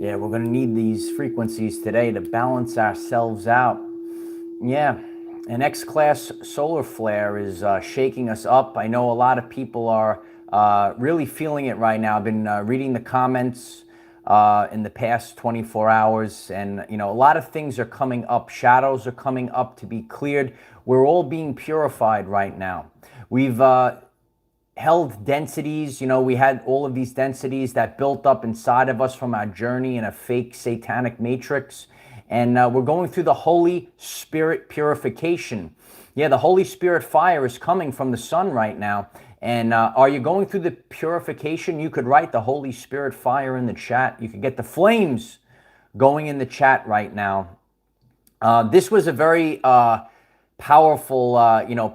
Yeah, we're going to need these frequencies today to balance ourselves out. Yeah, an X-class solar flare is shaking us up. I know a lot of people are really feeling it right now. I've been reading the comments in the past 24 hours, and a lot of things are coming up. Shadows are coming up to be cleared. We're all being purified right now. We've held densities. We had all of these densities that built up inside of us from our journey in a fake satanic matrix. And we're going through the Holy Spirit purification. Yeah, the Holy Spirit fire is coming from the sun right now. And are you going through the purification? You could write the Holy Spirit fire in the chat. You could get the flames going in the chat right now. This was a very powerful,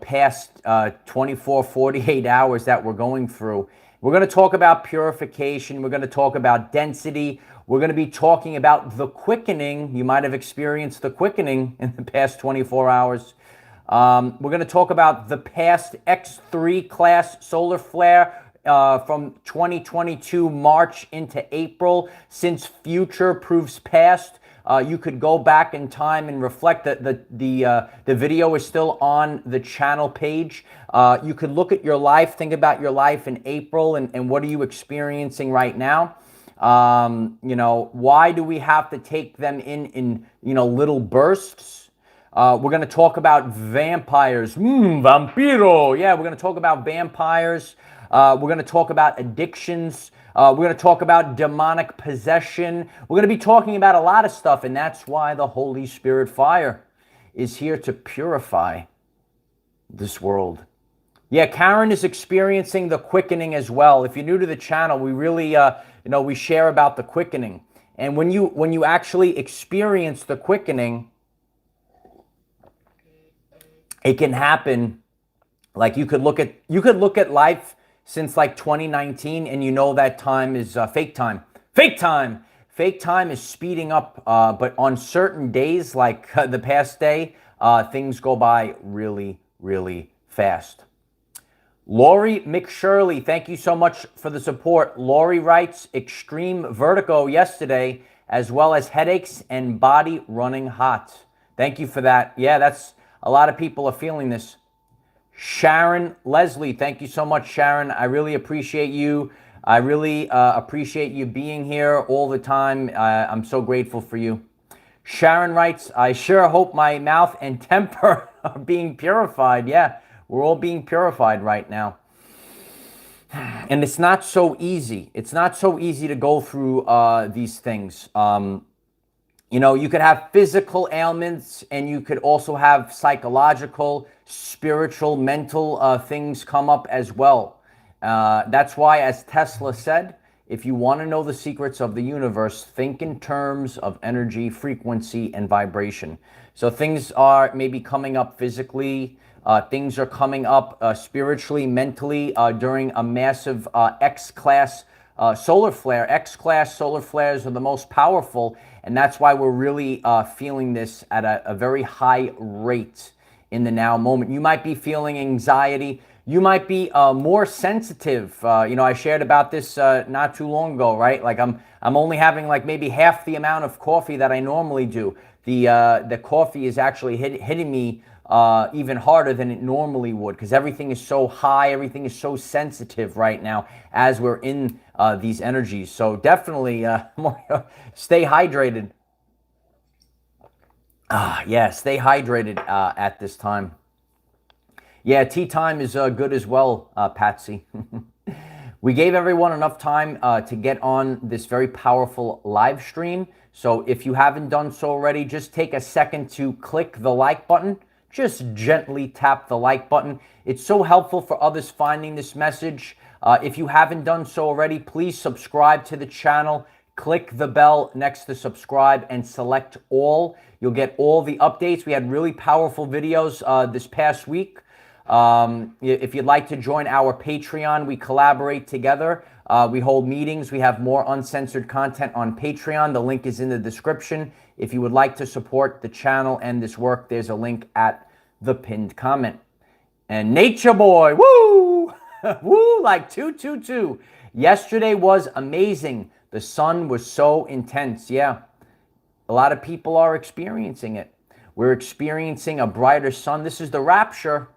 past 24, 48 hours that we're going through. We're going to talk about purification. We're going to talk about density. We're going to be talking about the quickening. You might have experienced the quickening in the past 24 hours. We're going to talk about the past X3 class solar flare from 2022 March into April. Since future proves past, you could go back in time and reflect. The video is still on the channel page. You could look at your life, think about your life in April, and what are you experiencing right now? Why do we have to take them in little bursts? We're going to talk about vampires. Vampiro. Yeah, we're going to talk about vampires. We're going to talk about addictions. We're going to talk about demonic possession. We're going to be talking about a lot of stuff, and that's why the Holy Spirit fire is here to purify this world. Yeah, Karen is experiencing the quickening as well. If you're new to the channel, we really, we share about the quickening. And when you actually experience the quickening, it can happen. Like you could look at life since like 2019, and that time is fake time. Fake time. Fake time is speeding up, but on certain days, like the past day, things go by really, really fast. Lori McShirley, thank you so much for the support. Lori writes, extreme vertigo yesterday, as well as headaches and body running hot. Thank you for that. Yeah, that's a lot of people are feeling this. Sharon Leslie, thank you so much, Sharon. I really appreciate you. I really appreciate you being here all the time. I'm so grateful for you. Sharon writes, I sure hope my mouth and temper are being purified. Yeah, we're all being purified right now. And it's not so easy. It's not so easy to go through these things. You could have physical ailments, and you could also have psychological, spiritual, mental things come up as well. That's why, as Tesla said, if you want to know the secrets of the universe, think in terms of energy, frequency, and vibration. So things are maybe coming up physically. Things are coming up spiritually, mentally during a massive X-class solar flare. X-class solar flares are the most powerful, and that's why we're really feeling this at a very high rate in the now moment. You might be feeling anxiety. You might be more sensitive. I shared about this not too long ago, right? Like I'm only having like maybe half the amount of coffee that I normally do. The coffee is actually hitting me even harder than it normally would, because everything is so high, everything is so sensitive right now as we're in these energies. So definitely stay hydrated. Yeah, stay hydrated at this time. Yeah, tea time is good as well, Patsy. We gave everyone enough time to get on this very powerful live stream. So if you haven't done so already, just take a second to click the like button. Just gently tap the like button. It's so helpful for others finding this message. If you haven't done so already, please subscribe to the channel. Click the bell next to subscribe and select all. You'll get all the updates. We had really powerful videos this past week. If you'd like to join our Patreon, we collaborate together. We hold meetings. We have more uncensored content on Patreon. The link is in the description. If you would like to support the channel and this work, there's a link at the pinned comment. And Nature Boy, woo! Woo, like 222. Yesterday was amazing. The sun was so intense. Yeah, a lot of people are experiencing it. We're experiencing a brighter sun. This is the rapture.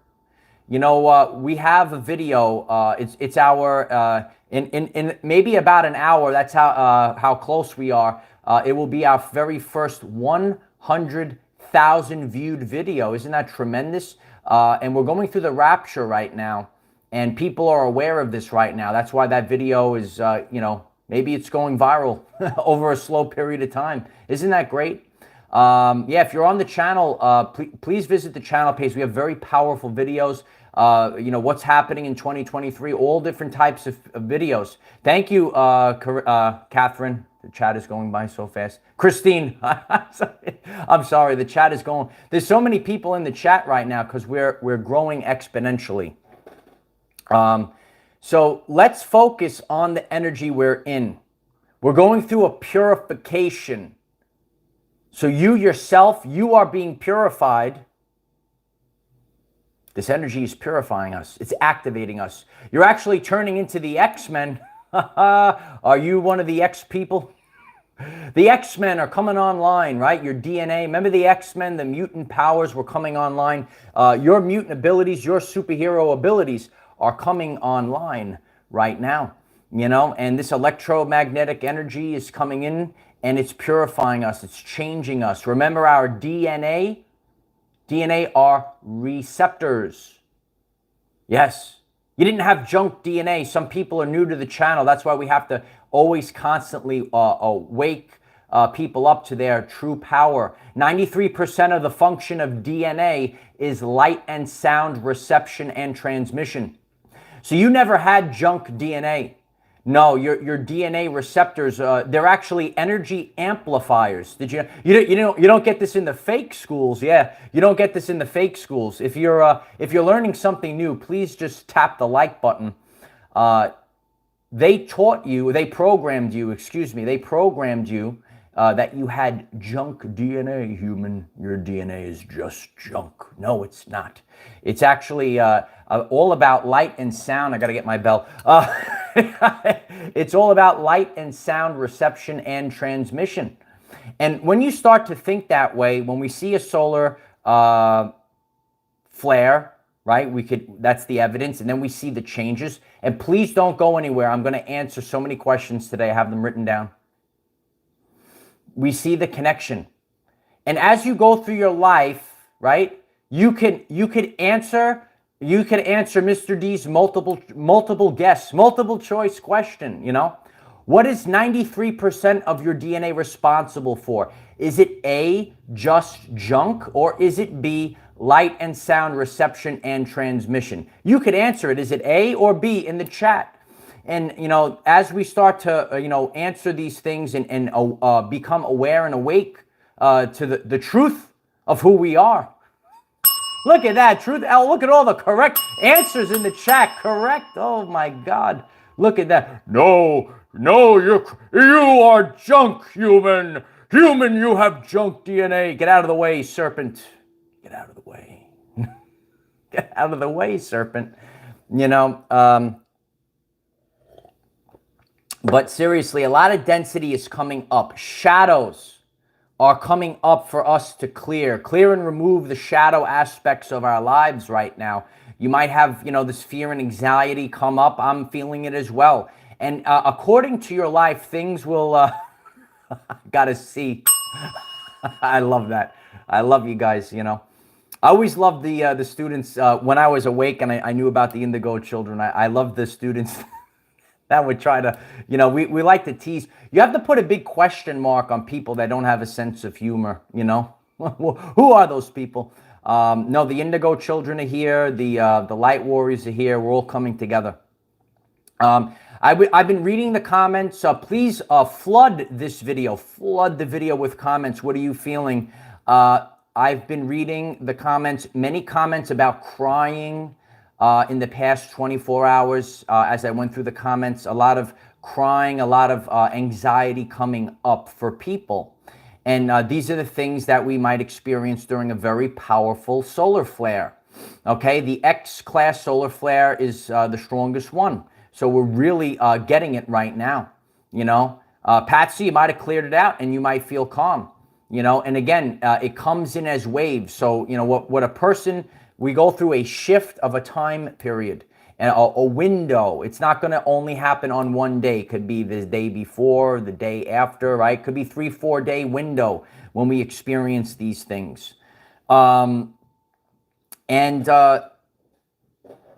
You know, we have a video. It's our in maybe about an hour. That's how close we are. It will be our very first 100,000 viewed video. Isn't that tremendous? And we're going through the rapture right now, and people are aware of this right now. That's why that video is, you know, maybe it's going viral over a slow period of time. Isn't that great? Yeah, if you're on the channel, please visit the channel page. We have very powerful videos. You know, what's happening in 2023, all different types of videos. Thank you, Catherine. The chat is going by so fast. Christine, I'm sorry, the chat is going. There's so many people in the chat right now because we're growing exponentially. So let's focus on the energy we're in. We're going through a purification. So you yourself, you are being purified. This energy is purifying us. It's activating us. You're actually turning into the X-Men. Are you one of the X people? The X-Men are coming online, right? Your DNA. Remember the X-Men, the mutant powers were coming online. Your mutant abilities, your superhero abilities are coming online right now. You know, and this electromagnetic energy is coming in and it's purifying us. It's changing us. Remember our DNA? DNA are receptors. Yes. You didn't have junk DNA. Some people are new to the channel. That's why we have to always constantly wake people up to their true power. 93% of the function of DNA is light and sound reception and transmission. So you never had junk DNA. No, your DNA receptors, they're actually energy amplifiers. Did you don't get this in the fake schools? Yeah, you don't get this in the fake schools. If you're learning something new, please just tap the like button. They programmed you that you had junk DNA, human. Your DNA is just junk. No, it's not. It's actually all about light and sound. I got to get my bell. It's all about light and sound reception and transmission. And when you start to think that way, when we see a solar flare, right, that's the evidence, and then we see the changes. And please don't go anywhere. I'm going to answer so many questions today. I have them written down. We see the connection. And as you go through your life, right, you could answer Mr. D's multiple choice question, you know. What is 93% of your DNA responsible for? Is it A, just junk, or is it B, light and sound reception and transmission? You could answer it. Is it A or B in the chat? And, you know, as we start to, answer these things and become aware and awake to the truth of who we are. Look at that truth. Oh, look at all the correct answers in the chat. Correct. Oh, my God. Look at that. No, you are junk, human. Human, you have junk DNA. Get out of the way, serpent. Get out of the way. Get out of the way, serpent. You know, but seriously, a lot of density is coming up. Shadows are coming up for us to clear and remove the shadow aspects of our lives right now. You might have, this fear and anxiety come up. I'm feeling it as well. And according to your life, things will, gotta see. I love that. I love you guys, I always loved the students when I was awake and I knew about the indigo children. I loved the students that would try to, we like to tease. You have to put a big question mark on people that don't have a sense of humor, Who are those people? No, the indigo children are here. The light warriors are here. We're all coming together. I've been reading the comments. Please flood this video. Flood the video with comments. What are you feeling? I've been reading the comments. Many comments about crying in the past 24 hours as I went through the comments. A lot of crying, a lot of anxiety coming up for people. And these are the things that we might experience during a very powerful solar flare. Okay, the X-class solar flare is the strongest one. So we're really getting it right now, Patsy, you might have cleared it out and you might feel calm, you know. And again, it comes in as waves. So, you know, what a person, we go through a shift of a time period and a window. It's not going to only happen on one day. It could be the day before, the day after, right? It could be 3-4 day window when we experience these things.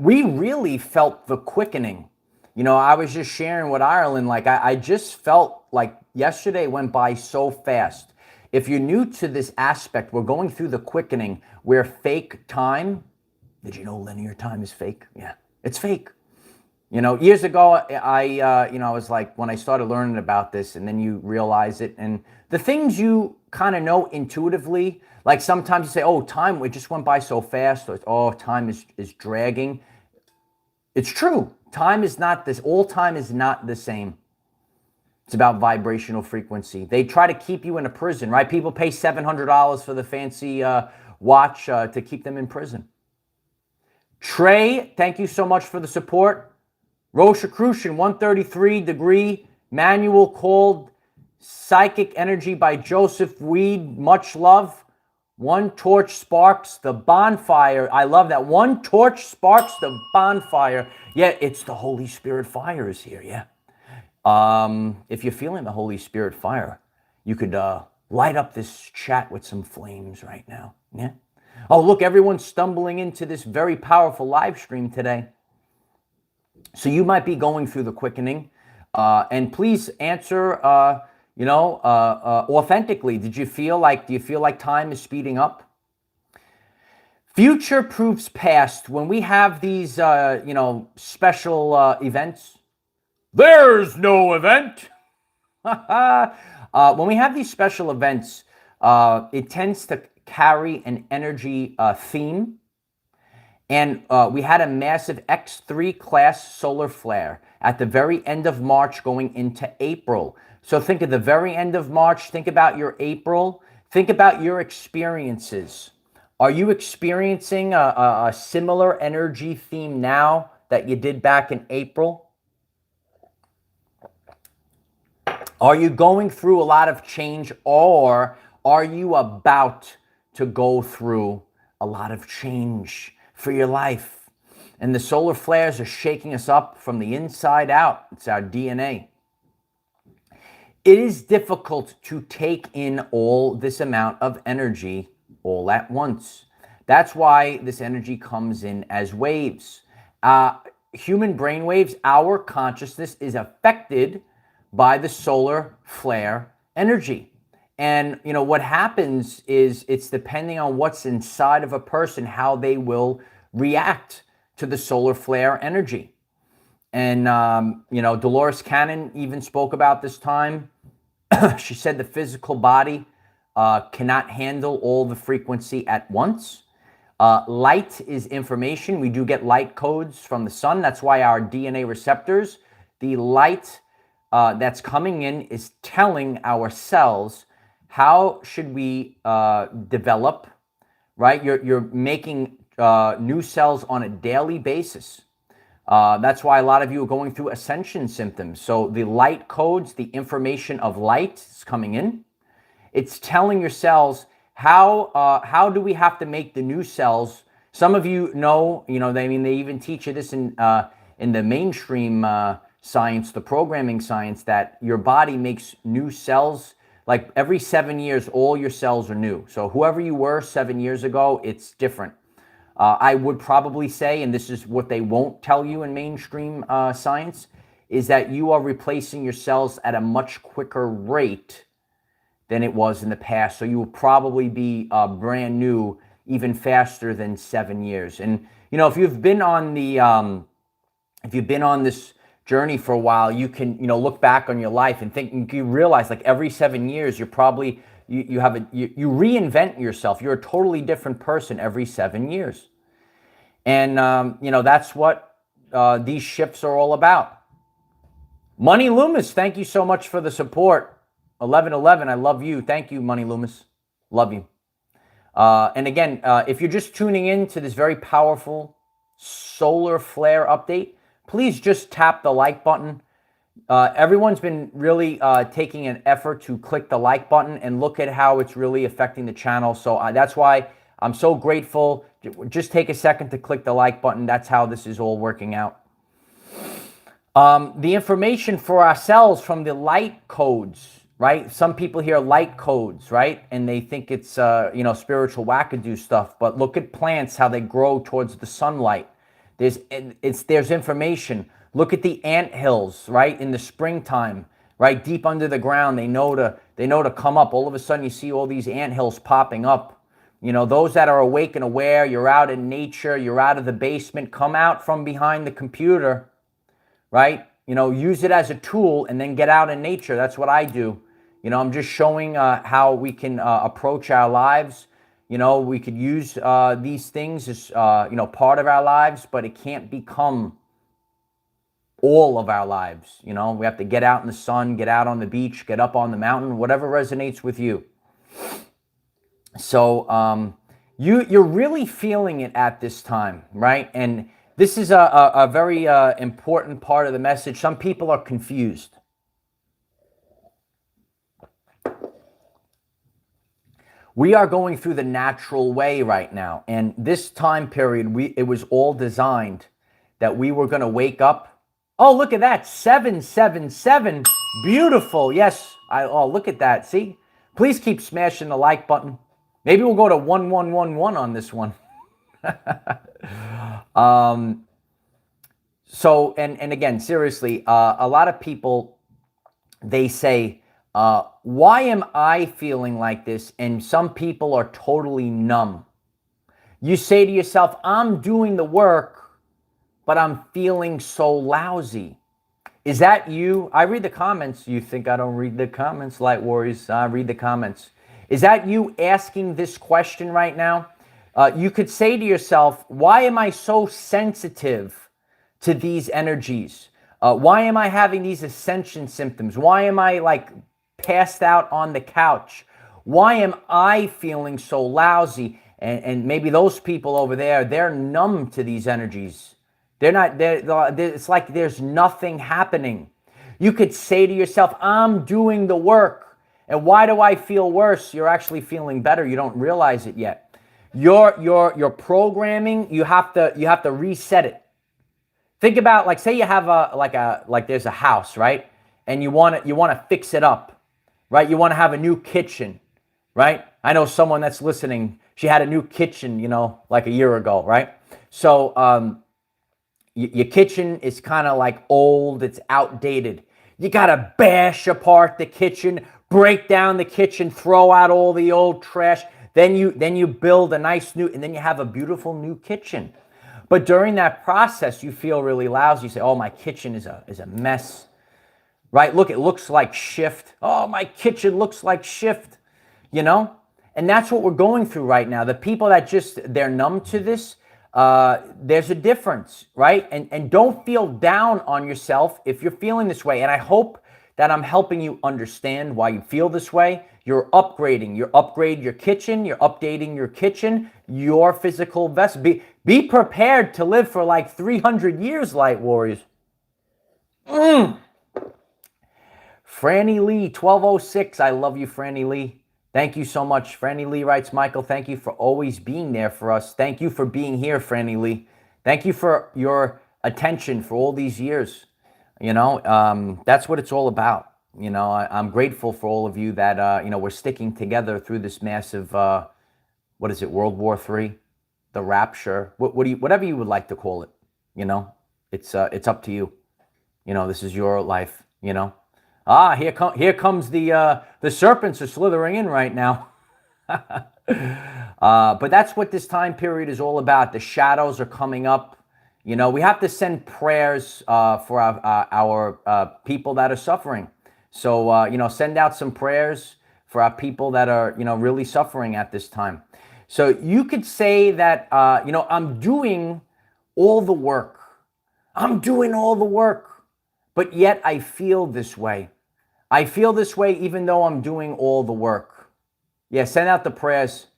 We really felt the quickening. You know, I was just sharing with Ireland, like I just felt like yesterday went by so fast. If you're new to this aspect, we're going through the quickening where fake time, did you know linear time is fake? Yeah, it's fake. You know, years ago, I was like, when I started learning about this, and then you realize it, and the things you kind of know intuitively, like sometimes you say, oh, time, it just went by so fast, or oh, time is dragging. It's true. Time is not this, all time is not the same. It's about vibrational frequency. They try to keep you in a prison, right? People pay $700 for the fancy watch to keep them in prison. Trey, thank you so much for the support. Rosicrucian, 133-degree manual called Psychic Energy by Joseph Weed. Much love. One torch sparks the bonfire. I love that. One torch sparks the bonfire. Yeah, it's the Holy Spirit fire is here, yeah. If you're feeling the Holy Spirit fire, you could light up this chat with some flames right now, yeah. Oh, look, everyone's stumbling into this very powerful live stream today. So you might be going through the quickening. And please answer, authentically. Do you feel like time is speeding up? Future proofs past. When we have these, special events, there's no event. When we have these special events, it tends to carry an energy theme. And we had a massive X3 class solar flare at the very end of March going into April. So think of the very end of March. Think about your April. Think about your experiences. Are you experiencing a similar energy theme now that you did back in April? Are you going through a lot of change, or are you about to go through a lot of change for your life? And the solar flares are shaking us up from the inside out. It's our DNA. It is difficult to take in all this amount of energy all at once. That's why this energy comes in as waves. Human brain waves, our consciousness is affected by the solar flare energy. And, you know, what happens is it's depending on what's inside of a person, how they will react to the solar flare energy. And, Dolores Cannon even spoke about this time. She said the physical body cannot handle all the frequency at once. Light is information. We do get light codes from the sun. That's why our DNA receptors, the light that's coming in is telling our cells how should we develop, right? You're making new cells on a daily basis. That's why a lot of you are going through ascension symptoms. So the light codes, the information of light is coming in. It's telling your cells how do we have to make the new cells. Some of you know, they even teach you this in the mainstream science, the programming science, that your body makes new cells. Like every 7 years, all your cells are new. So whoever you were 7 years ago, it's different. I would probably say, and this is what they won't tell you in mainstream science, is that you are replacing your cells at a much quicker rate than it was in the past. So you will probably be brand new even faster than 7 years. And if you've been on this journey for a while, you can look back on your life and think, you realize like every 7 years you're probably you reinvent yourself. You're a totally different person every 7 years. And that's what these shifts are all about. Money Loomis, thank you so much for the support. 1111, I love you. Thank you, Money Loomis. Love you. And again, if you're just tuning in to this very powerful solar flare update, please just tap the like button. Everyone's been really taking an effort to click the like button and look at how it's really affecting the channel. So that's why I'm so grateful. Just take a second to click the like button. That's how this is all working out. The information for ourselves from the light codes, right? Some people hear light codes, right? And they think it's, spiritual wackadoo stuff. But look at plants, how they grow towards the sunlight. There's information. Look at the anthills, right? In the springtime, right? Deep under the ground, they know to come up. All of a sudden, you see all these anthills popping up. You know, those that are awake and aware, you're out in nature, you're out of the basement, come out from behind the computer, right? You know, use it as a tool and then get out in nature. That's what I do. You know, I'm just showing how we can approach our lives. You know, we could use these things as, part of our lives, but it can't become all of our lives. You know, we have to get out in the sun, get out on the beach, get up on the mountain, whatever resonates with you. So you're really feeling it at this time, right? And this is a very important part of the message. Some people are confused. We are going through the natural way right now. And this time period, it was all designed that we were going to wake up. Oh, look at that. 777. Beautiful. Yes. Look at that. See? Please keep smashing the like button. Maybe we'll go to 1111 on this one. So, and again, seriously, a lot of people, they say, why am I feeling like this? And some people are totally numb. You say to yourself, I'm doing the work, but I'm feeling so lousy. Is that you? I read the comments. You think I don't read the comments, Light Warriors? I read the comments. Is that you asking this question right now? You could say to yourself, why am I so sensitive to these energies? Why am I having these ascension symptoms? Why am I like passed out on the couch? Why am I feeling so lousy? And maybe those people over there, they're numb to these energies. It's like there's nothing happening. You could say to yourself, I'm doing the work. And why do I feel worse? You're actually feeling better. You don't realize it yet. Your programming, you have to reset it. Think about, like, say you have there's a house, right? And you want to fix it up, right? You want to have a new kitchen, right? I know someone that's listening. She had a new kitchen, like a year ago, right? So your kitchen is kind of like old. It's outdated. You got to bash apart the kitchen, break down the kitchen, throw out all the old trash. Then you build a nice new, and then you have a beautiful new kitchen. But during that process, you feel really lousy. You say, oh, my kitchen is a mess, right? Look, it looks like shift. Oh, my kitchen looks like shift, And that's what we're going through right now. The people that they're numb to this, there's a difference, right? And don't feel down on yourself if you're feeling this way. And I hope that I'm helping you understand why you feel this way. You're upgrading. You upgrade your kitchen. You're updating your kitchen, your physical vessel. Be prepared to live for like 300 years, Light Warriors. Franny Lee, 1206. I love you, Franny Lee. Thank you so much. Franny Lee writes, Michael, thank you for always being there for us. Thank you for being here, Franny Lee. Thank you for your attention for all these years. That's what it's all about. I'm grateful for all of you that, we're sticking together through this massive, what is it, World War III, the rapture, whatever you would like to call it, it's up to you. This is your life, Here comes the serpents are slithering in right now. But that's what this time period is all about. The shadows are coming up. We have to send prayers for our people that are suffering. So, send out some prayers for our people that are, really suffering at this time. So you could say that, I'm doing all the work. I'm doing all the work, but yet I feel this way. I feel this way even though I'm doing all the work. Yeah, send out the prayers.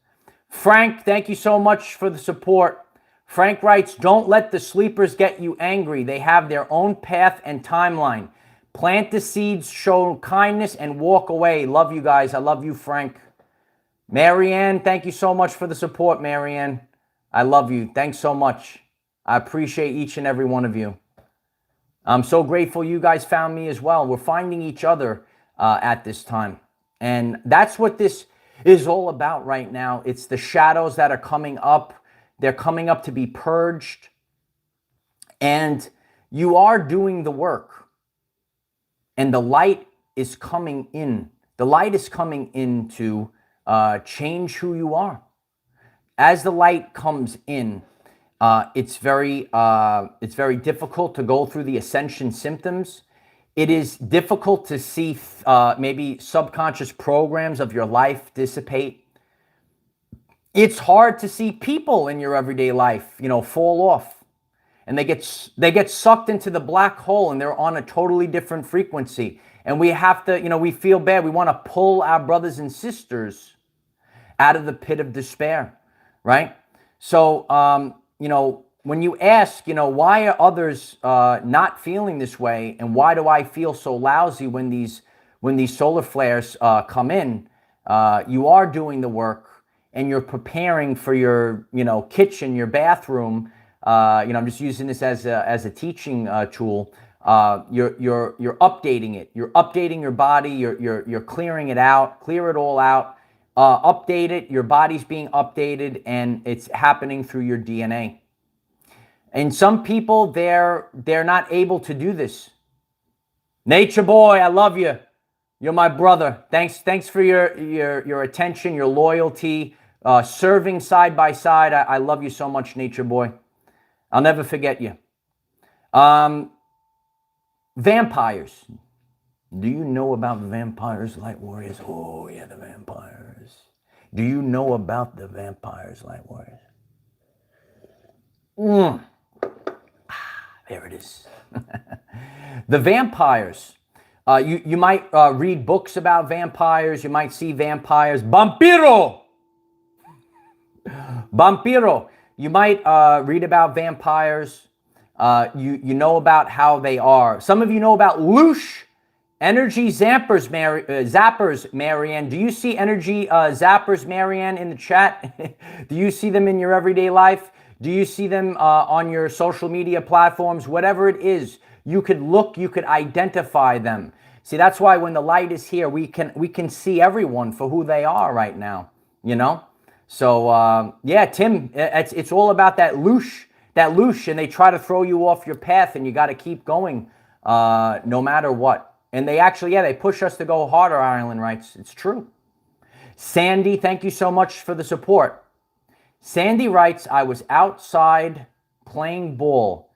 Frank, thank you so much for the support. Frank writes, don't let the sleepers get you angry. They have their own path and timeline. Plant the seeds, show kindness, and walk away. Love you guys. I love you, Frank. Marianne, thank you so much for the support, Marianne. I love you. Thanks so much. I appreciate each and every one of you. I'm so grateful you guys found me as well. We're finding each other at this time. And that's what this is all about right now. It's the shadows that are coming up. They're coming up to be purged. And you are doing the work. And the light is coming in. The light is coming in to change who you are. As the light comes in, it's very difficult to go through the ascension symptoms. It is difficult to see maybe subconscious programs of your life dissipate. It's hard to see people in your everyday life, fall off, and they get sucked into the black hole, and they're on a totally different frequency. And we have to, we feel bad. We want to pull our brothers and sisters out of the pit of despair, right? So, when you ask, why are others not feeling this way, and why do I feel so lousy when these solar flares come in? You are doing the work, and you're preparing for your, kitchen, your bathroom. I'm just using this as a teaching tool. You're updating it. You're updating your body. You're clearing it out. Clear it all out. Update it. Your body's being updated, and it's happening through your DNA. And some people, they're not able to do this. Nature Boy, I love you. You're my brother. Thanks for your attention, your loyalty, serving side by side. I love you so much, Nature Boy. I'll never forget you. Vampires. Do you know about vampires, light warriors? Oh, yeah, the vampires. Do you know about the vampires, light warriors? There it is. The vampires. You might read books about vampires. You might see vampires. Vampiro! Vampiro. You might read about vampires. You know about how they are. Some of you know about Loosh. Energy zappers, Marianne. Do you see energy zappers, Marianne, in the chat? Do you see them in your everyday life? Do you see them on your social media platforms? Whatever it is, you could look, you could identify them. See, that's why when the light is here, we can see everyone for who they are right now, So, yeah, Tim, it's all about that loosh, and they try to throw you off your path, and you got to keep going no matter what. And they actually, they push us to go harder, Ireland writes. It's true. Sandy, thank you so much for the support. Sandy writes, I was outside playing ball.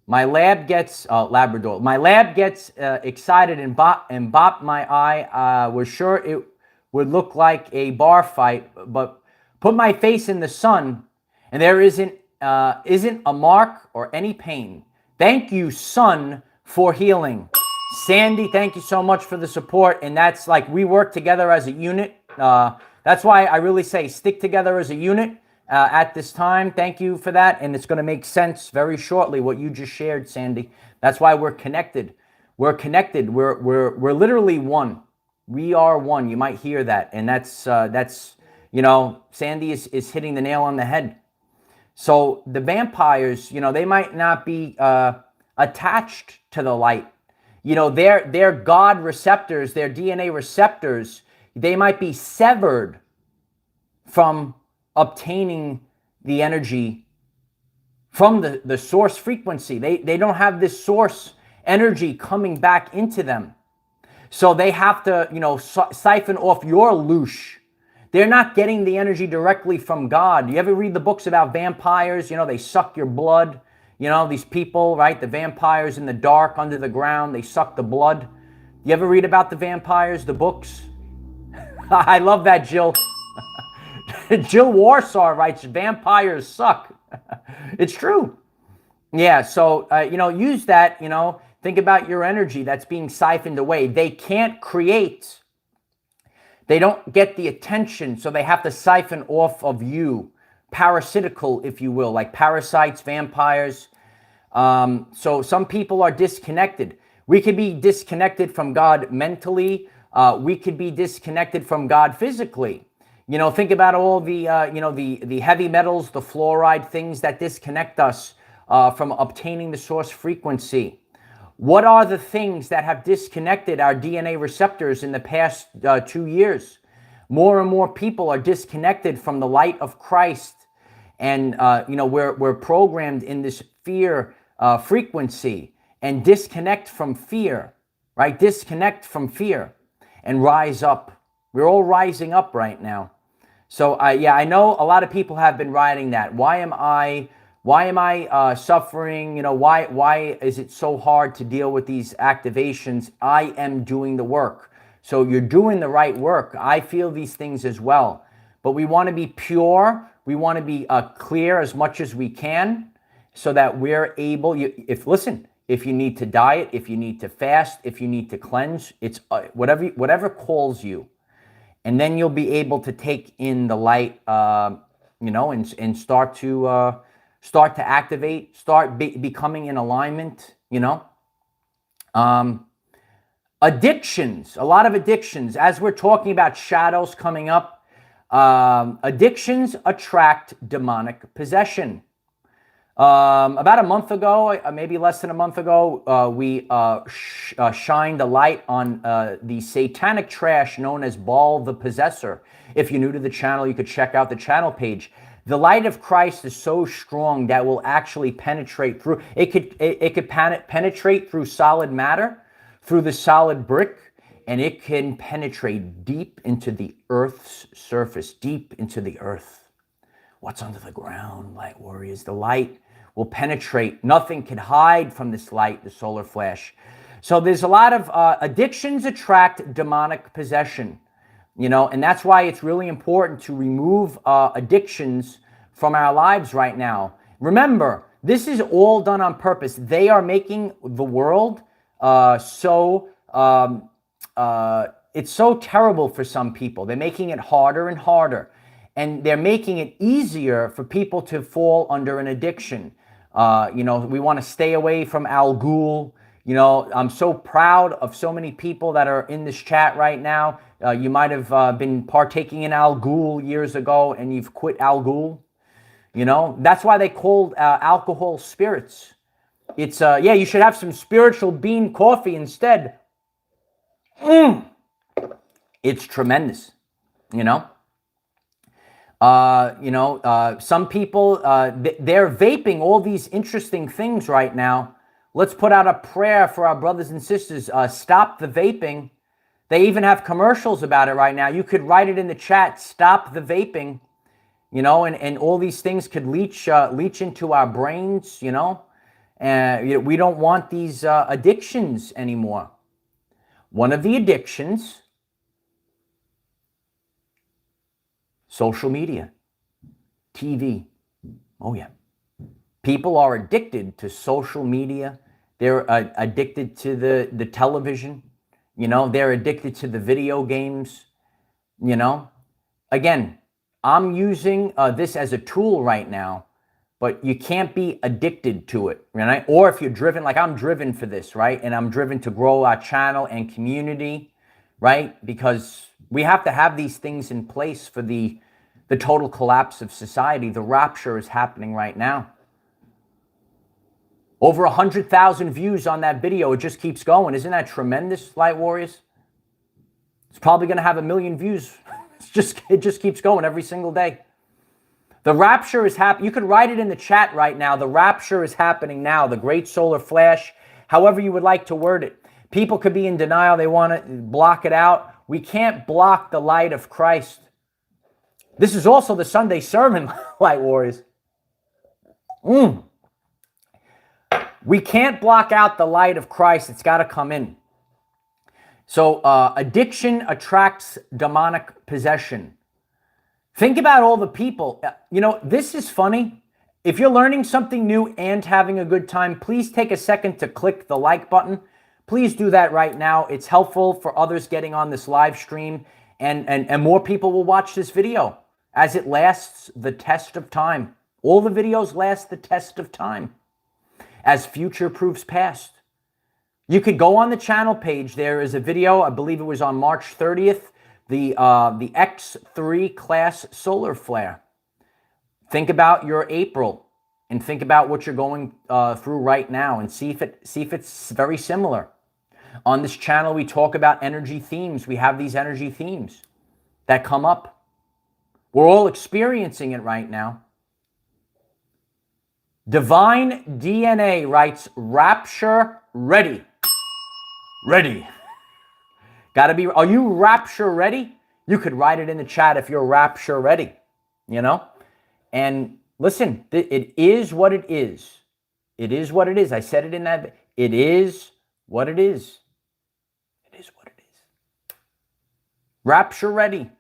My lab gets, Labrador. My lab gets excited and bopped my eye. Was sure it would look like a bar fight, but put my face in the sun, and there isn't a mark or any pain. Thank you, sun, for healing. Sandy, thank you so much for the support. And that's like, we work together as a unit. That's why I really say stick together as a unit at this time. Thank you for that. And it's going to make sense very shortly what you just shared, Sandy. That's why we're connected. We're connected. We're literally one. We are one. You might hear that. And that's Sandy is hitting the nail on the head. So the vampires, they might not be attached to the light. Their God receptors, their DNA receptors, they might be severed from obtaining the energy from the source frequency. They don't have this source energy coming back into them. So they have to, siphon off your loosh. They're not getting the energy directly from God. You ever read the books about vampires? They suck your blood. These people, right? The vampires in the dark under the ground, they suck the blood. You ever read about the vampires, the books? I love that, Jill. Jill Warsaw writes, vampires suck. It's true. Yeah, so, use that, think about your energy that's being siphoned away. They can't create. They don't get the attention, so they have to siphon off of you. Parasitical, if you will, like parasites, vampires. So some people are disconnected. We could be disconnected from God mentally. We could be disconnected from God physically. Think about all the, the heavy metals, the fluoride, things that disconnect us from obtaining the source frequency. What are the things that have disconnected our DNA receptors in the past 2 years? More and more people are disconnected from the light of Christ. And, we're programmed in this fear frequency, and disconnect from fear, right? Disconnect from fear and rise up. We're all rising up right now. So, I know a lot of people have been writing that. Why am I suffering? Why is it so hard to deal with these activations? I am doing the work. So you're doing the right work. I feel these things as well. But we want to be pure. We want to be clear as much as we can, so that we're able, if you need to diet, if you need to fast, if you need to cleanse, it's whatever calls you. And then you'll be able to take in the light, and start to activate, becoming in alignment, Addictions, a lot of addictions. As we're talking about shadows coming up, addictions attract demonic possession. About a month ago, maybe less than a month ago, we shined a light on the satanic trash known as Baal the Possessor. If you're new to the channel, you could check out the channel page. The light of Christ is so strong that will actually penetrate through. It could penetrate through solid matter, through the solid brick, and it can penetrate deep into the earth's surface, deep into the earth. What's under the ground, light warriors? The light will penetrate. Nothing can hide from this light, the solar flash. So there's a lot of addictions attract demonic possession, and that's why it's really important to remove addictions from our lives right now. Remember, this is all done on purpose. They are making the world it's so terrible for some people. They're making it harder and harder. And they're making it easier for people to fall under an addiction. We want to stay away from Al Ghul. I'm so proud of so many people that are in this chat right now. You might have been partaking in Al Ghul years ago, and you've quit Al Ghul. That's why they called alcohol spirits. It's, you should have some spiritual bean coffee instead. It's tremendous, some people, they're vaping all these interesting things right now. Let's put out a prayer for our brothers and sisters. Stop the vaping. They even have commercials about it right now. You could write it in the chat, stop the vaping, and all these things could leach into our brains, and we don't want these addictions anymore. One of the addictions, social media, TV. Oh, yeah. People are addicted to social media. They're addicted to the television. They're addicted to the video games. Again, I'm using this as a tool right now, but you can't be addicted to it, right? Or if you're driven, like I'm driven for this, right? And I'm driven to grow our channel and community, right? Because we have to have these things in place for the total collapse of society. The rapture is happening right now. Over 100,000 views on that video. It just keeps going. Isn't that tremendous, Light Warriors? It's probably going to have 1 million views. It just keeps going every single day. The rapture is happening. You could write it in the chat right now. The rapture is happening now. The great solar flash, however you would like to word it. People could be in denial. They want to block it out. We can't block the light of Christ. This is also the Sunday sermon, Light Warriors. We can't block out the light of Christ. It's got to come in. So addiction attracts demonic possession. Think about all the people. This is funny. If you're learning something new and having a good time, please take a second to click the like button. Please do that right now. It's helpful for others getting on this live stream, and more people will watch this video as it lasts the test of time. All the videos last the test of time as future proves past. You could go on the channel page. There is a video, I believe it was on March 30th, the X3 class solar flare. Think about your April and think about what you're going through right now and see if it's very similar. On this channel, we talk about energy themes. We have these energy themes that come up. We're all experiencing it right now. Divine DNA writes, rapture ready. Ready. Gotta be, are you rapture ready? You could write it in the chat if you're rapture ready, you know? And listen, it is what it is. It is what it is. I said it in that. It is what it is. It is what it is. Rapture ready.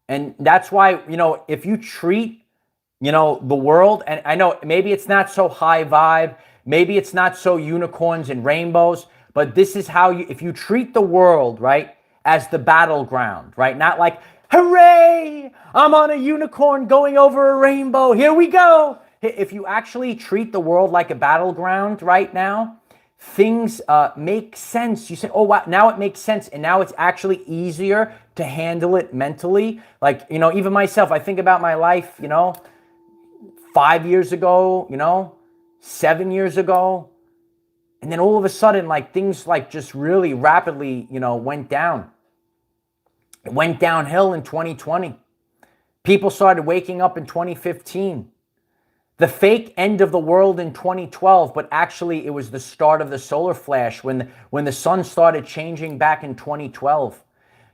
And that's why, you know, if you treat, you know, the world, and I know maybe it's not so high vibe, maybe it's not so unicorns and rainbows, but this is how you, if you treat the world, right, as the battleground, right? Not like, hooray, I'm on a unicorn going over a rainbow, here we go. If you actually treat the world like a battleground right now, things make sense. You say, oh, wow, now it makes sense. And now it's actually easier to handle it mentally. Like, you know, even myself, I think about my life, you know, 5 years ago, you know, 7 years ago. And then all of a sudden, like things like just really rapidly, you know, went down. It went downhill in 2020. People started waking up in 2015. The fake end of the world in 2012, but actually it was the start of the solar flash when the sun started changing back in 2012.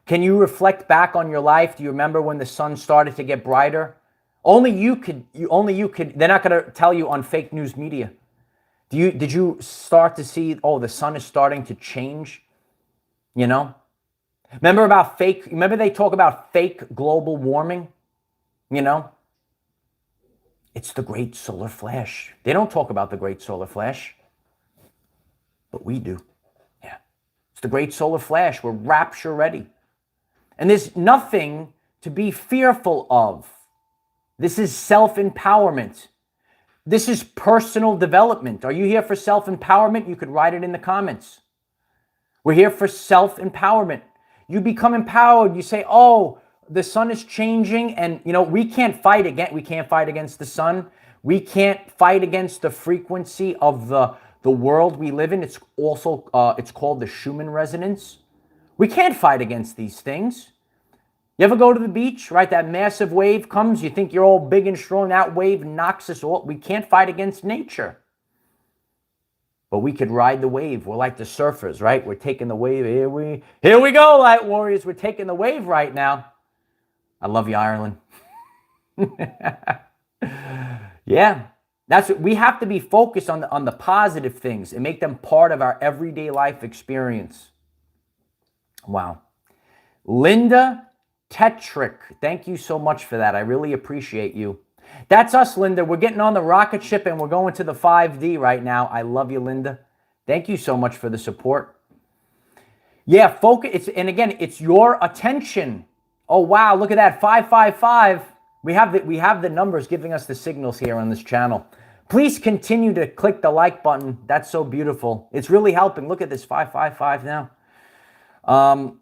Can you reflect back on your life? Do you remember when the sun started to get brighter? Only you could, they're not going to tell you on fake news media. Did you start to see, oh, the sun is starting to change? You know? Remember they talk about fake global warming? You know? It's the great solar flash. They don't talk about the great solar flash, but we do. Yeah. It's the great solar flash. We're rapture ready. And there's nothing to be fearful of. This is self-empowerment. This is personal development. Are you here for self-empowerment? You could write it in the comments. We're here for self-empowerment. You become empowered. You say, oh, the sun is changing, and you know we can't fight against the sun. We can't fight against the frequency of the world we live in. It's also it's called the Schumann resonance. We can't fight against these things. You ever go to the beach, right? That massive wave comes. You think you're all big and strong. That wave knocks us all. We can't fight against nature, but we could ride the wave. We're like the surfers, right? We're taking the wave. Here we go, light warriors. We're taking the wave right now. I love you, Ireland. Yeah, that's what we have to be focused on the positive things and make them part of our everyday life experience. Wow. Linda Tetrick, thank you so much for that. I really appreciate you. That's us, Linda. We're getting on the rocket ship and we're going to the 5D right now. I love you, Linda. Thank you so much for the support. Yeah, focus. And again, it's your attention. Oh, wow, look at that, 555. We have the numbers giving us the signals here on this channel. Please continue to click the like button. That's so beautiful. It's really helping. Look at this, 555 now.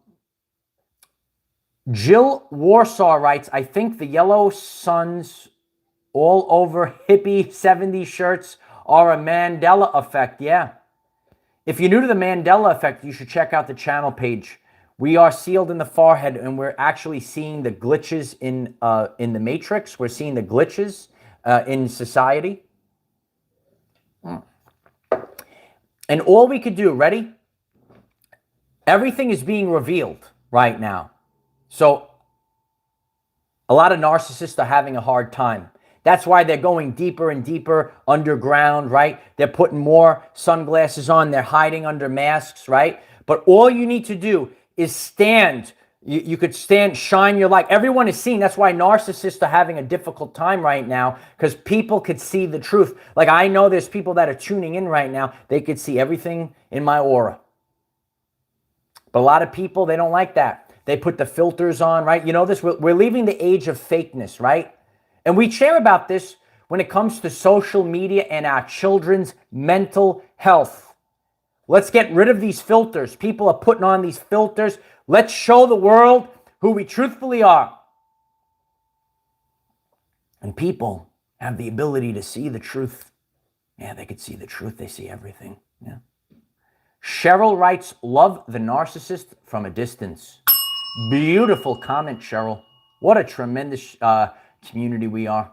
Jill Warsaw writes, I think the yellow suns all over hippie 70s shirts are a Mandela effect. Yeah. If you're new to the Mandela effect, you should check out the channel page. We are sealed in the forehead, and we're actually seeing the glitches in the matrix. We're seeing the glitches in society. And all we could do, ready? Everything is being revealed right now. So a lot of narcissists are having a hard time. That's why they're going deeper and deeper underground, right? They're putting more sunglasses on. They're hiding under masks, right? But all you need to do is stand. You could stand, shine your light. Everyone is seeing. That's why narcissists are having a difficult time right now, because people could see the truth. Like I know there's people that are tuning in right now. They could see everything in my aura. But a lot of people, they don't like that. They put the filters on, right? You know this, we're leaving the age of fakeness, right? And we share about this when it comes to social media and our children's mental health. Let's get rid of these filters. People are putting on these filters. Let's show the world who we truthfully are. And people have the ability to see the truth. Yeah, they could see the truth. They see everything. Yeah. Cheryl writes, love the narcissist from a distance. Beautiful comment, Cheryl. What a tremendous community we are.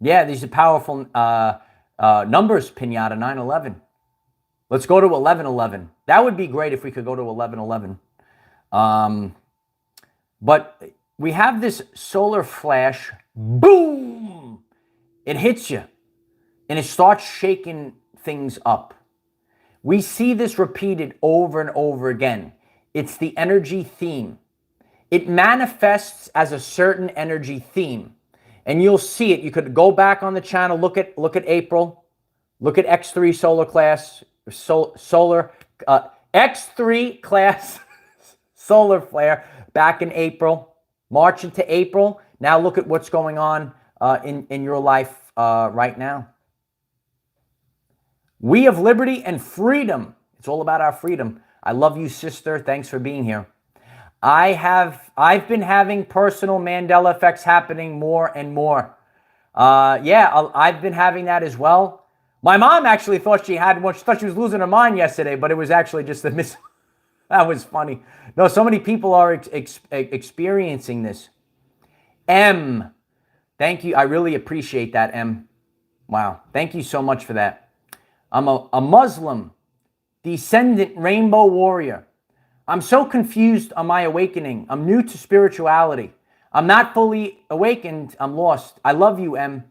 Yeah, these are powerful numbers, Pinata, 9/11. Let's go to 11/11. That would be great if we could go to 11/11. But we have this solar flash. Boom! It hits you. And it starts shaking things up. We see this repeated over and over again. It's the energy theme. It manifests as a certain energy theme. And you'll see it. You could go back on the channel, look at April, look at X3 solar class, X3 class solar flare back in April, March into April. Now look at what's going on in your life right now. We have liberty and freedom. It's all about our freedom. I love you, sister. Thanks for being here. I've been having personal Mandela effects happening more and more. I've been having that as well. My mom actually thought she had one. She thought she was losing her mind yesterday, but it was actually just a miss. That was funny. No, so many people are experiencing this. M, thank you. I really appreciate that, M. Wow. Thank you so much for that. I'm a Muslim, descendant rainbow warrior. I'm so confused on my awakening. I'm new to spirituality. I'm not fully awakened. I'm lost. I love you, M.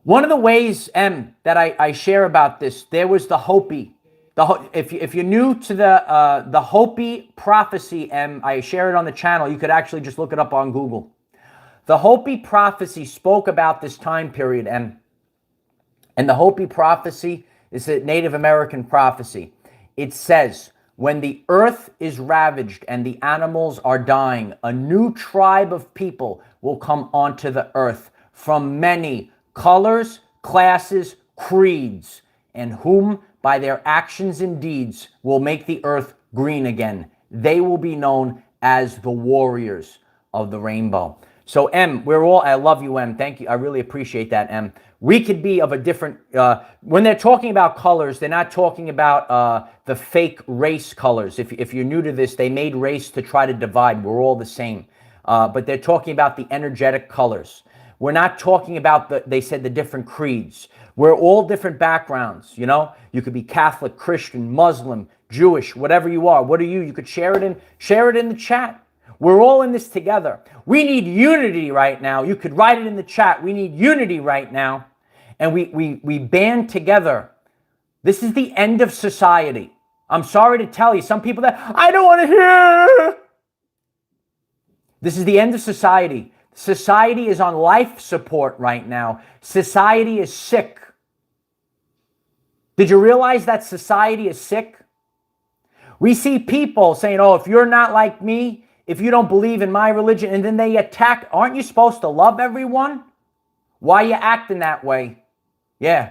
One of the ways, M, that I share about this, there was the Hopi. If you're new to the Hopi prophecy, M, I share it on the channel. You could actually just look it up on Google. The Hopi prophecy spoke about this time period, M. And the Hopi prophecy is a Native American prophecy. It says, when the earth is ravaged and the animals are dying, a new tribe of people will come onto the earth from many colors, classes, creeds, and whom by their actions and deeds will make the earth green again. They will be known as the warriors of the rainbow. So M, I love you, M. Thank you. I really appreciate that, M. We could be of a different, when they're talking about colors, they're not talking about the fake race colors. If you're new to this, they made race to try to divide. We're all the same. But they're talking about the energetic colors. We're not talking about they said the different creeds. We're all different backgrounds, you know? You could be Catholic, Christian, Muslim, Jewish, whatever you are. What are you? You could share it in the chat. We're all in this together. We need unity right now. You could write it in the chat. We need unity right now. And we band together. This is the end of society. I'm sorry to tell you, some people that I don't want to hear. This is the end of society. Society is on life support right now. Society is sick. Did you realize that society is sick? We see people saying, oh, if you're not like me, if you don't believe in my religion, and then they attack, aren't you supposed to love everyone? Why are you acting that way? Yeah.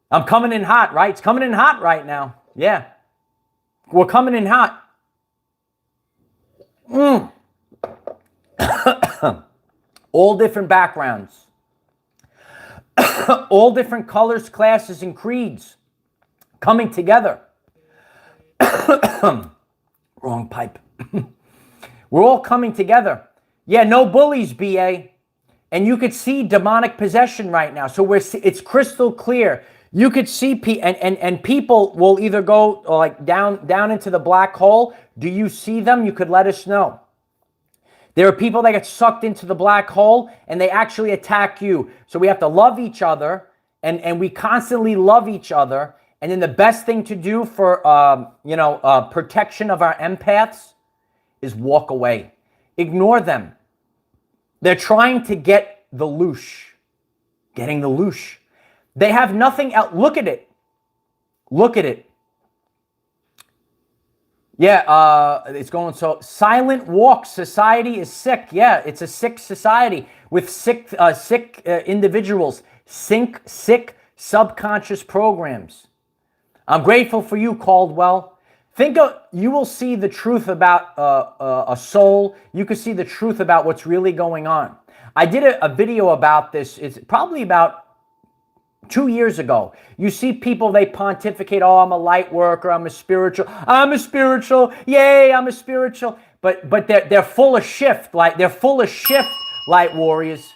I'm coming in hot, right? It's coming in hot right now. Yeah. We're coming in hot. All different backgrounds. All different colors, classes, and creeds coming together. Wrong pipe. We're all coming together. Yeah, no bullies, BA. And you could see demonic possession right now. So it's crystal clear. You could see, and people will either go like down into the black hole. Do you see them? You could let us know. There are people that get sucked into the black hole and they actually attack you. So we have to love each other, and we constantly love each other. And then the best thing to do for protection of our empaths is walk away. Ignore them. They're trying to get the loosh. Getting the loosh. They have nothing else. Look at it. Look at it. Yeah, it's going so. Silent walk. Society is sick. Yeah, it's a sick society with sick individuals. Sick subconscious programs. I'm grateful for you, Caldwell. You will see the truth about a soul. You can see the truth about what's really going on. I did a video about this. It's probably about 2 years ago. You see people, they pontificate, oh, I'm a light worker, I'm a spiritual, yay, I'm a spiritual. But they're full of shift, they're full of shift, light warriors.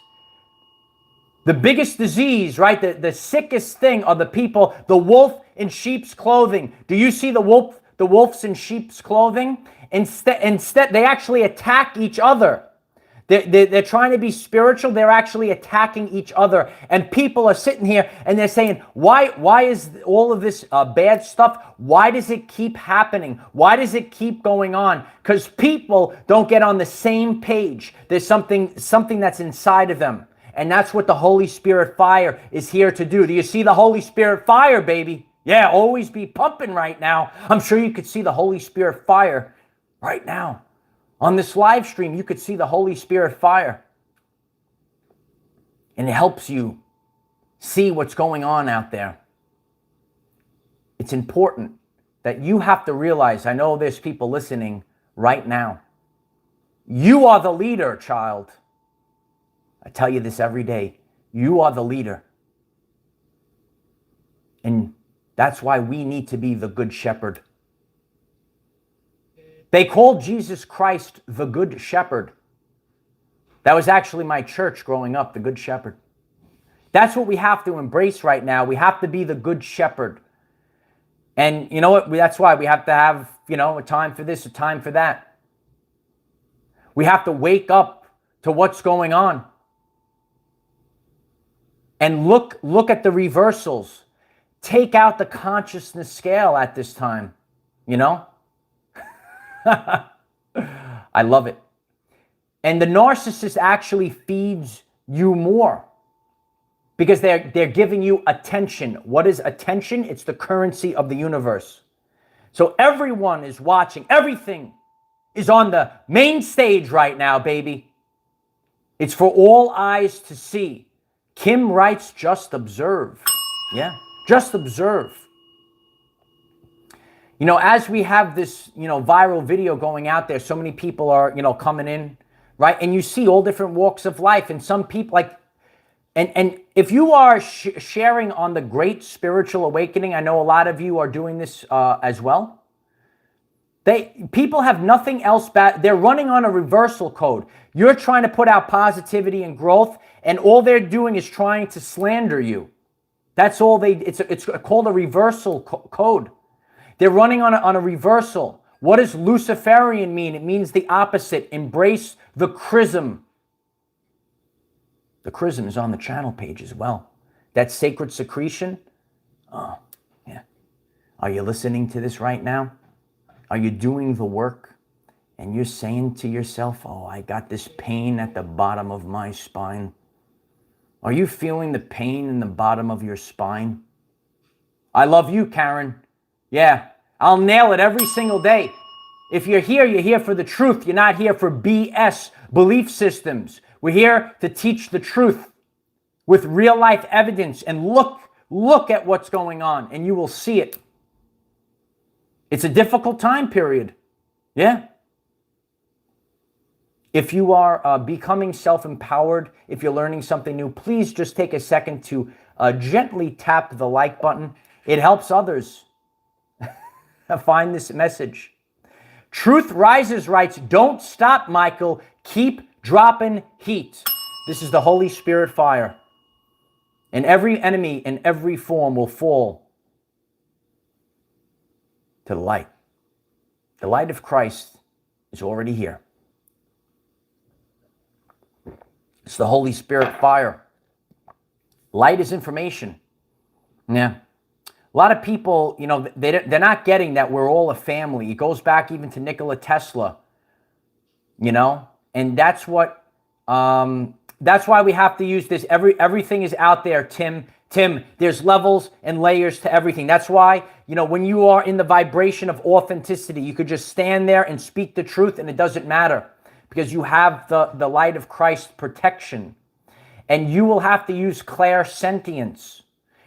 The biggest disease, right? The sickest thing are the people, the wolf in sheep's clothing. Do you see the wolves in sheep's clothing? Instead, they actually attack each other. They're trying to be spiritual. They're actually attacking each other. And people are sitting here and they're saying, why is all of this bad stuff? Why does it keep happening? Why does it keep going on? Because people don't get on the same page. There's something that's inside of them. And that's what the Holy Spirit fire is here to do. Do you see the Holy Spirit fire, baby? Yeah, always be pumping right now. I'm sure you could see the Holy Spirit fire right now. On this live stream, you could see the Holy Spirit fire. And it helps you see what's going on out there. It's important that you have to realize, I know there's people listening right now. You are the leader, child. I tell you this every day. You are the leader. And that's why we need to be the good shepherd. They called Jesus Christ the Good Shepherd. That was actually my church growing up, the Good Shepherd. That's what we have to embrace right now. We have to be the Good Shepherd. And you know what? That's why we have to have, a time for this, a time for that. We have to wake up to what's going on. And look at the reversals. Take out the consciousness scale at this time, I love it. And the narcissist actually feeds you more because they're giving you attention. What is attention? It's the currency of the universe. So everyone is watching. Everything is on the main stage right now, baby. It's for all eyes to see. Kim writes, just observe. Yeah, just observe. As we have this, viral video going out there, so many people are, coming in, right? And you see all different walks of life. And some people and if you are sharing on the great spiritual awakening, I know a lot of you are doing this as well. People have nothing else bad. They're running on a reversal code. You're trying to put out positivity and growth, and all they're doing is trying to slander you. That's all it's called a reversal code. They're running on a reversal. What does Luciferian mean? It means the opposite. Embrace the chrism. The chrism is on the channel page as well. That sacred secretion. Oh, yeah. Are you listening to this right now? Are you doing the work? And you're saying to yourself, oh, I got this pain at the bottom of my spine. Are you feeling the pain in the bottom of your spine? I love you, Karen. Yeah, I'll nail it every single day. If you're here for the truth. You're not here for BS, belief systems. We're here to teach the truth with real life evidence. And look at what's going on, and you will see it. It's a difficult time period. Yeah. If you are becoming self-empowered, if you're learning something new, please just take a second to gently tap the like button. It helps others find this message. Truth Rises writes, don't stop, Michael. Keep dropping heat. This is the Holy Spirit fire. And every enemy in every form will fall to the light. The light of Christ is already here. It's the Holy Spirit fire. Light is information. Yeah. A lot of people, they're not getting that we're all a family. It goes back even to Nikola Tesla, and that's why we have to use this. Everything is out there, Tim, there's levels and layers to everything. That's why, when you are in the vibration of authenticity, you could just stand there and speak the truth and it doesn't matter because you have the light of Christ protection, and you will have to use clairsentience.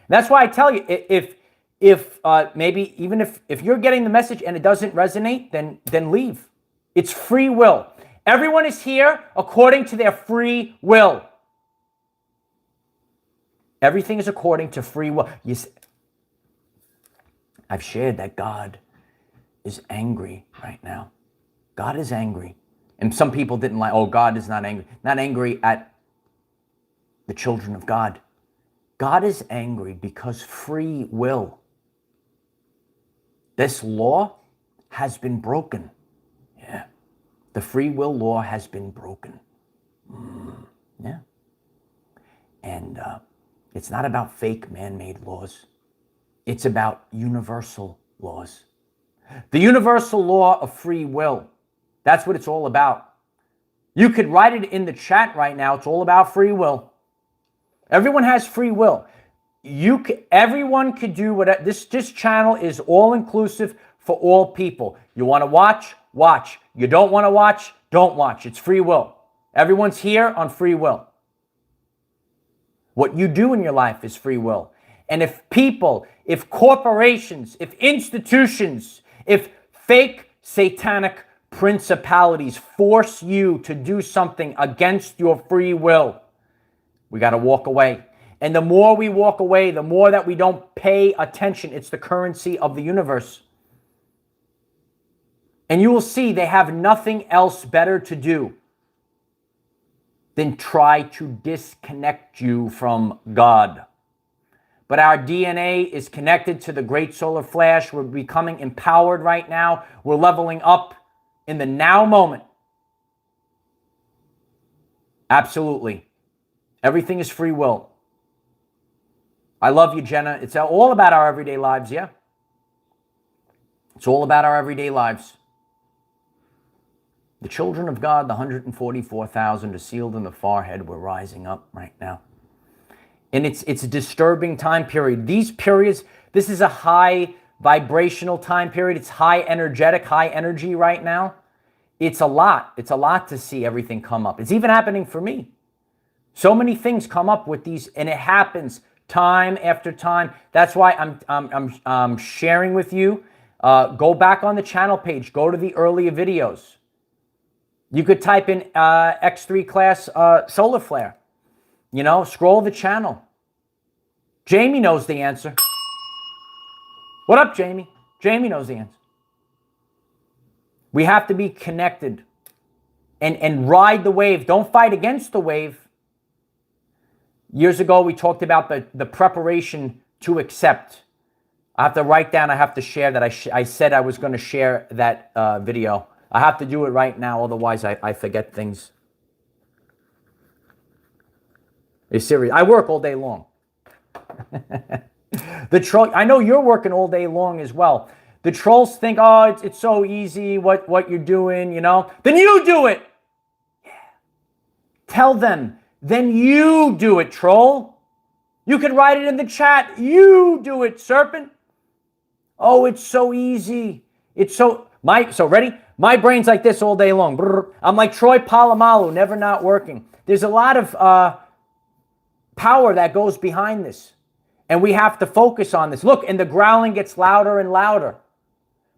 That's why I tell you, if maybe even if you're getting the message and it doesn't resonate, then leave. It's free will. Everyone is here according to their free will. Everything is according to free will. I've shared that God is angry right now. God is angry. And some people didn't like, oh, God is not angry. Not angry at the children of God. God is angry because free will. This law has been broken. Yeah. The free will law has been broken. Yeah. And it's not about fake man-made laws. It's about universal laws. The universal law of free will. That's what it's all about. You could write it in the chat right now. It's all about free will. Everyone has free will. Everyone could do what this channel is all inclusive for all people. You want to watch, watch. You don't want to watch, don't watch. It's free will. Everyone's here on free will. What you do in your life is free will. And if people, if corporations, if institutions, if fake satanic principalities force you to do something against your free will, we got to walk away. And the more we walk away, the more that we don't pay attention. It's the currency of the universe. And you will see they have nothing else better to do than try to disconnect you from God. But our DNA is connected to the great solar flash. We're becoming empowered right now. We're leveling up in the now moment. Absolutely. Everything is free will. I love you, Jenna. It's all about our everyday lives, yeah? It's all about our everyday lives. The children of God, the 144,000 are sealed in the forehead. We're rising up right now. And it's a disturbing time period. These periods, this is a high vibrational time period. It's high energetic, high energy right now. It's a lot. It's a lot to see everything come up. It's even happening for me. So many things come up with these, and it happens time after time. That's why I'm sharing with you. Go back on the channel page. Go to the earlier videos. You could type in X3 class solar flare. You know, scroll the channel. Jamie knows the answer. What up, Jamie? Jamie knows the answer. We have to be connected and ride the wave. Don't fight against the wave. Years ago, we talked about the preparation to accept. I have to write down, I have to share that. I said I was going to share that video. I have to do it right now, otherwise I forget things. It's serious. I work all day long. The troll. I know you're working all day long as well. The trolls think, oh, it's so easy what you're doing, you know. Then you do it. Yeah. Tell them. Then you do it, troll. You can write it in the chat. You do it, serpent. Oh, it's so easy. It's so ready? My brain's like this all day long. Brr. I'm like Troy Polamalu, never not working. There's a lot of power that goes behind this. And we have to focus on this. Look, and the growling gets louder and louder.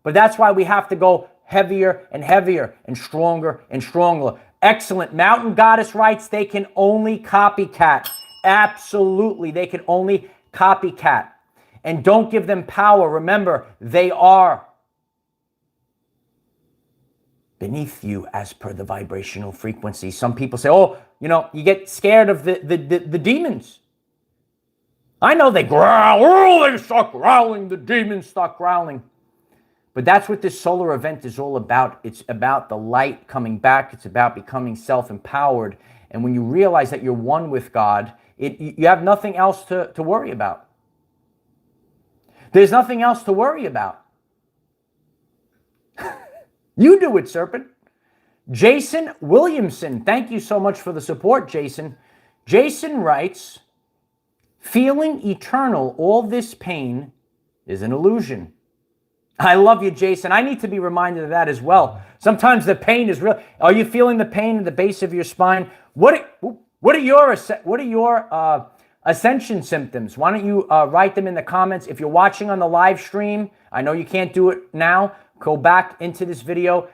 But that's why we have to go heavier and heavier and stronger and stronger. Excellent. Mountain Goddess writes they can only copycat. Absolutely. They can only copycat. And don't give them power. Remember, they are beneath you as per the vibrational frequency. Some people say, oh, you know, you get scared of the demons. I know they growl. Oh, they start growling. The demons start growling. But that's what this solar event is all about. It's about the light coming back. It's about becoming self-empowered. And when you realize that you're one with God, you have nothing else to worry about. There's nothing else to worry about. You do it, serpent. Jason Williamson, thank you so much for the support, Jason. Jason writes, feeling eternal, all this pain is an illusion. I love you, Jason. I need to be reminded of that as well. Sometimes the pain is real. Are you feeling the pain in the base of your spine? What are your ascension symptoms? Why don't you write them in the comments? If you're watching on the live stream, I know you can't do it now. Go back into this video.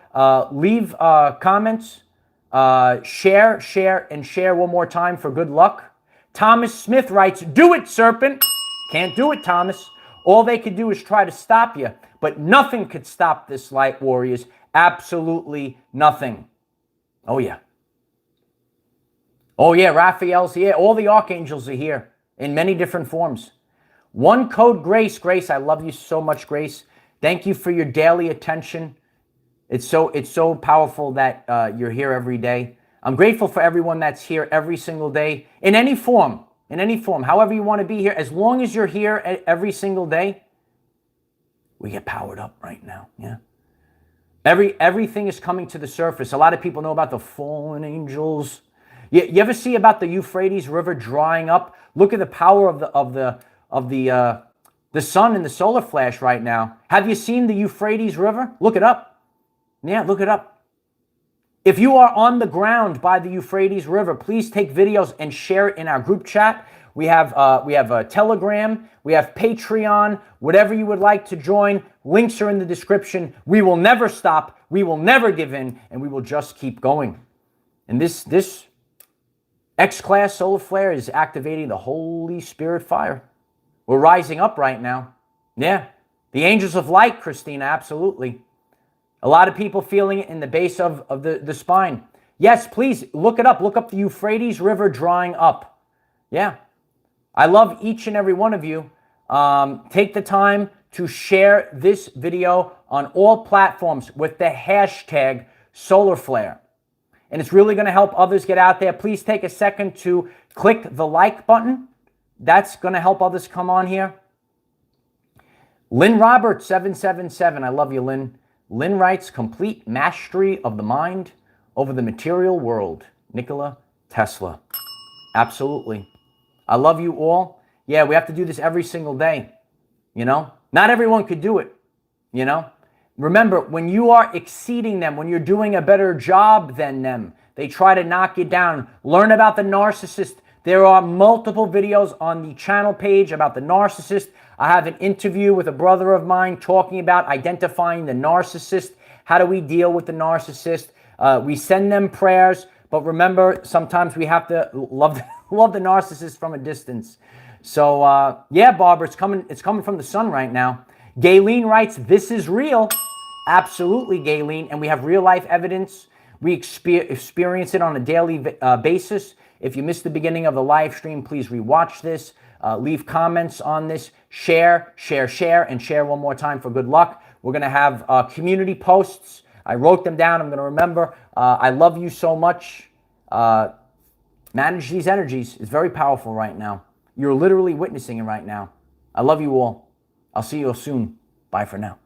Leave comments. Share, and share one more time for good luck. Thomas Smith writes, do it, serpent. Can't do it, Thomas. All they could do is try to stop you, but nothing could stop this, light warriors. Absolutely nothing. Oh, yeah. Oh, yeah, Raphael's here. All the archangels are here in many different forms. One code, Grace. Grace, I love you so much, Grace. Thank you for your daily attention. It's so powerful that you're here every day. I'm grateful for everyone that's here every single day in any form, however you want to be here. As long as you're here every single day, we get powered up right now. Yeah. Everything is coming to the surface. A lot of people know about the fallen angels. You ever see about the Euphrates River drying up? Look at the power of the sun in the solar flash right now. Have you seen the Euphrates River? Look it up. Yeah, look it up. If you are on the ground by the Euphrates River, please take videos and share it in our group chat. We have a Telegram, we have Patreon, whatever you would like to join. Links are in the description. We will never stop. We will never give in, and we will just keep going. And this X-class solar flare is activating the Holy Spirit fire. We're rising up right now. Yeah. The angels of light, Christina, absolutely. A lot of people feeling it in the base of the spine. Yes, please look it up. Look up the Euphrates River drying up. Yeah. I love each and every one of you. Take the time to share this video on all platforms with the hashtag solar flare. And it's really going to help others get out there. Please take a second to click the like button. That's going to help others come on here. Lynn Roberts, 777. I love you, Lynn. Lynn writes, complete mastery of the mind over the material world. Nikola Tesla. Absolutely. I love you all. Yeah, we have to do this every single day. You know, not everyone could do it. You know, remember, when you are exceeding them, when you're doing a better job than them, they try to knock you down. Learn about the narcissist. There are multiple videos on the channel page about the narcissist. I have an interview with a brother of mine talking about identifying the narcissist. How do we deal with the narcissist? We send them prayers, but remember, sometimes we have to love the narcissist from a distance. So, yeah, Barbara, it's coming from the sun right now. Gayleen writes, this is real. Absolutely, Gayleen, and we have real-life evidence. We experience it on a daily basis. If you missed the beginning of the live stream, please rewatch this. Leave comments on this. Share, and share one more time for good luck. We're going to have community posts. I wrote them down. I'm going to remember. I love you so much. Manage these energies. It's very powerful right now. You're literally witnessing it right now. I love you all. I'll see you all soon. Bye for now.